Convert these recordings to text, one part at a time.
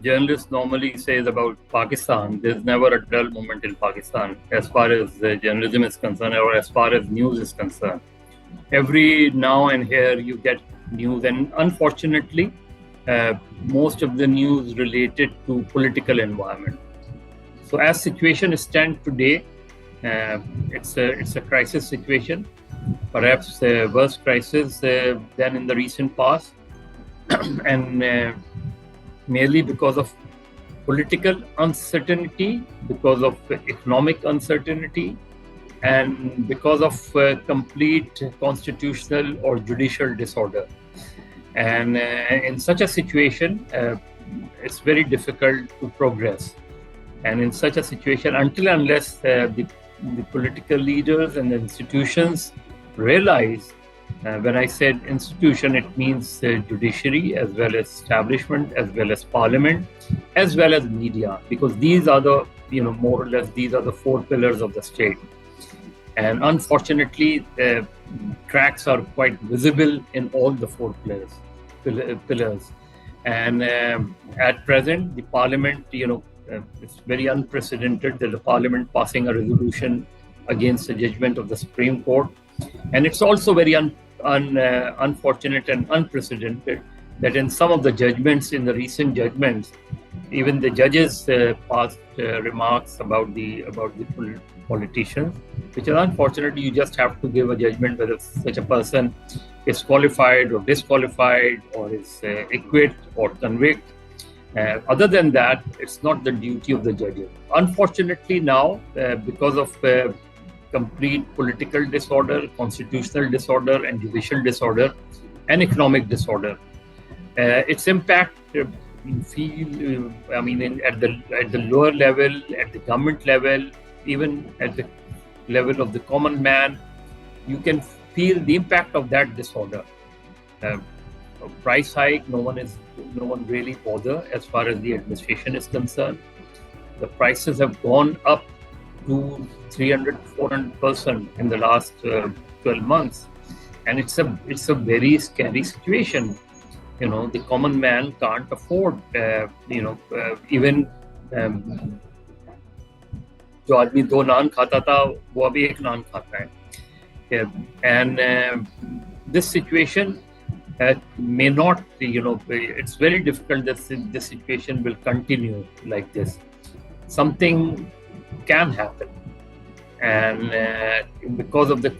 journalist normally says about Pakistan, there's never a dull moment in Pakistan as far as journalism is concerned or as far as news is concerned. Every now and here you get news, and unfortunately, most of the news related to political environment. So as situation stands today, it's a crisis situation, perhaps a worse crisis than in the recent past, and merely because of political uncertainty, because of economic uncertainty, and because of complete constitutional or judicial disorder. And in such a situation, it's very difficult to progress. And in such a situation, until unless the political leaders and the institutions realize, when I said institution, it means judiciary as well as establishment, as well as parliament, as well as media, because these are the, more or less, these are the four pillars of the state. And unfortunately, cracks are quite visible in all the four pillars. And at present, the parliament, it's very unprecedented that the parliament passing a resolution against the judgment of the Supreme Court. And it's also very unfortunate and unprecedented that in some of the judgments, in the recent judgments, even the judges passed remarks about the politicians, which is unfortunate. You just have to give a judgment whether such a person is qualified or disqualified, or is acquit or convict. Other than that, it's not the duty of the judges. Unfortunately now, because of complete political disorder, constitutional disorder, and judicial disorder, and economic disorder, its impact you feel, at the lower level, at the government level, even at the level of the common man, you can feel the impact of that disorder. Price hike, no one really bother as far as the administration is concerned. The prices have gone up to 300-400% in the last 12 months, and it's a very scary situation. The common man can't afford, even जो आदमी दो नान खाता था वो अभी एक नान खाता है. And this situation may not, it's very difficult that this situation will continue like this. Something can happen, and because of the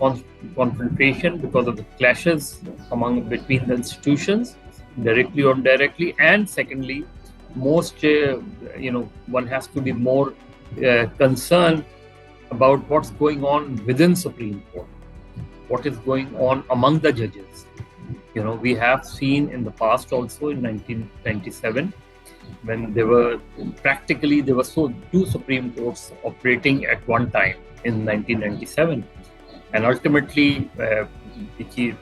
confrontation, because of the clashes between the institutions, directly or indirectly, and secondly, most one has to be more concerned about what's going on within Supreme Court, what is going on among the judges. We have seen in the past also in 1997, when there were two Supreme Courts operating at one time in 1997, and ultimately the chief,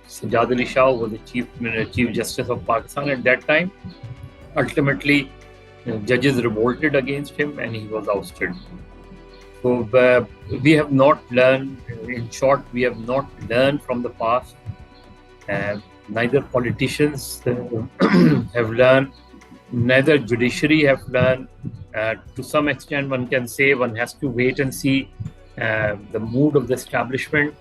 Sajjad Ali Shah was the Chief Justice of Pakistan at that time. Ultimately, judges revolted against him and he was ousted. So we have not learned, in short, we have not learned from the past. Neither politicians have learned, neither judiciary have learned. To some extent, one can say one has to wait and see the mood of the establishment.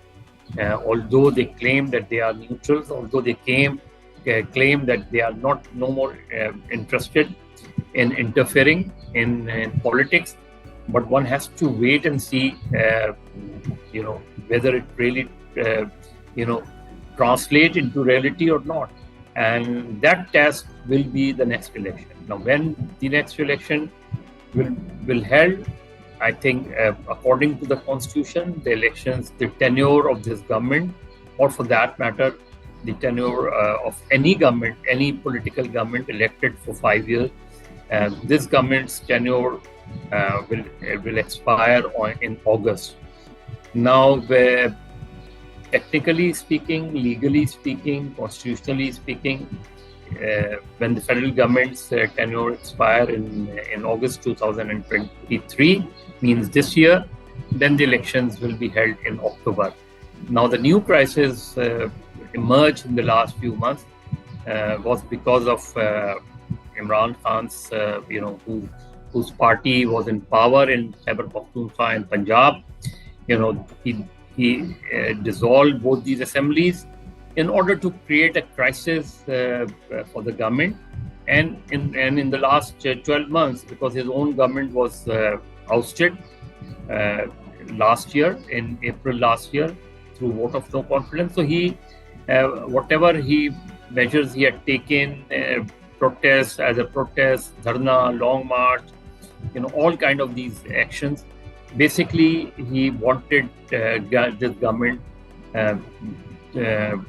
Although they claim that they are neutrals, although they claim that they are no more interested in interfering in politics, but one has to wait and see, whether it really, translate into reality or not. And that test will be the next election. Now, when the next election will held, I think, according to the Constitution, the elections, the tenure of this government, or for that matter, the tenure of any government, any political government elected for 5 years, this government's tenure will expire in August. Now, technically speaking, legally speaking, constitutionally speaking, when the federal government's tenure expire in August 2023, means this year, then the elections will be held in October. Now, the new crisis emerged in the last few months was because of Imran Khan's, whose party was in power in Khyber Pakhtunkhwa and Punjab. He dissolved both these assemblies in order to create a crisis for the government. And in the last 12 months, because his own government was ousted last year, in April last year, through vote of no confidence. So he, whatever measures he had taken, protests, as a protest, dharna, long march, all kind of these actions. Basically, he wanted this government to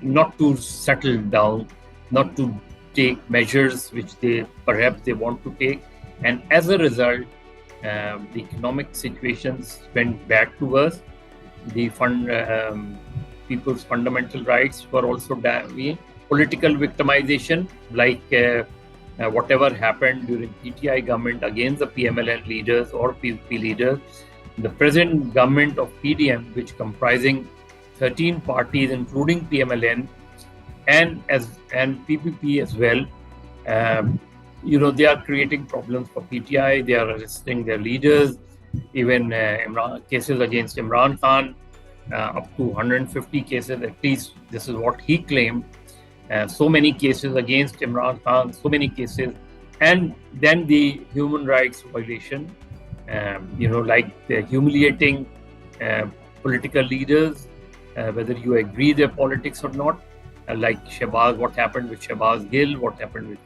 not to settle down, not to take measures which they want to take, and as a result, the economic situations went back to us. The people's fundamental rights were also damaged. Political victimization, like whatever happened during PTI government against the PMLN leaders or PVP leaders, the present government of PDM, which comprising 13 parties, including PMLN and PPP as well, they are creating problems for PTI. They are arresting their leaders. Even cases against Imran Khan, up to 150 cases at least. This is what he claimed. So many cases against Imran Khan, so many cases. And then the human rights violation, like the humiliating political leaders, whether you agree their politics or not, like Shehbaz, what happened with Shehbaz Gill, what happened with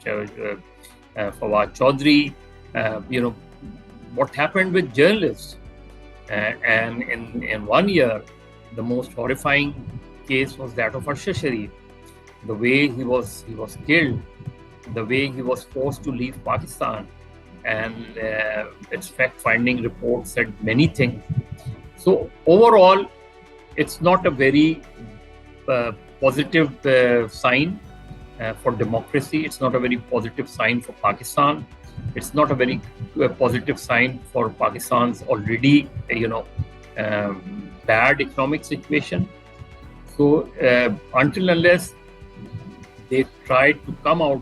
Fawad Chaudhry, what happened with journalists. And in 1 year, the most horrifying case was that of Arshad Sharif. The way he was killed, the way he was forced to leave Pakistan, and its fact-finding report said many things. So overall, it's not a very positive sign for democracy. It's not a very positive sign for Pakistan. It's not a very positive sign for Pakistan's already, bad economic situation. So until unless they tried to come out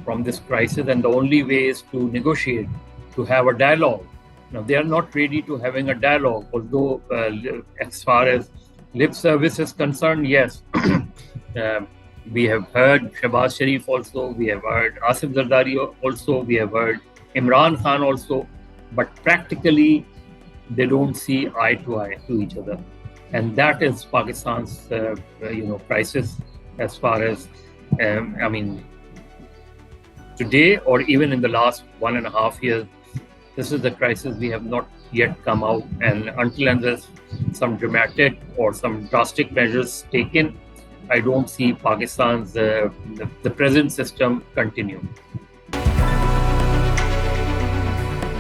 from this crisis, and the only way is to negotiate, to have a dialogue. Now, they are not ready to having a dialogue, although as far as lip service is concerned, yes. We have heard Shehbaz Sharif also, we have heard Asif Zardari also, we have heard Imran Khan also, but practically they don't see eye to eye to each other. And that is Pakistan's, crisis. As far as, today or even in the last 1.5 years, this is the crisis we have not yet come out. And until and unless some dramatic or some drastic measures taken, I don't see Pakistan's, the present system continue.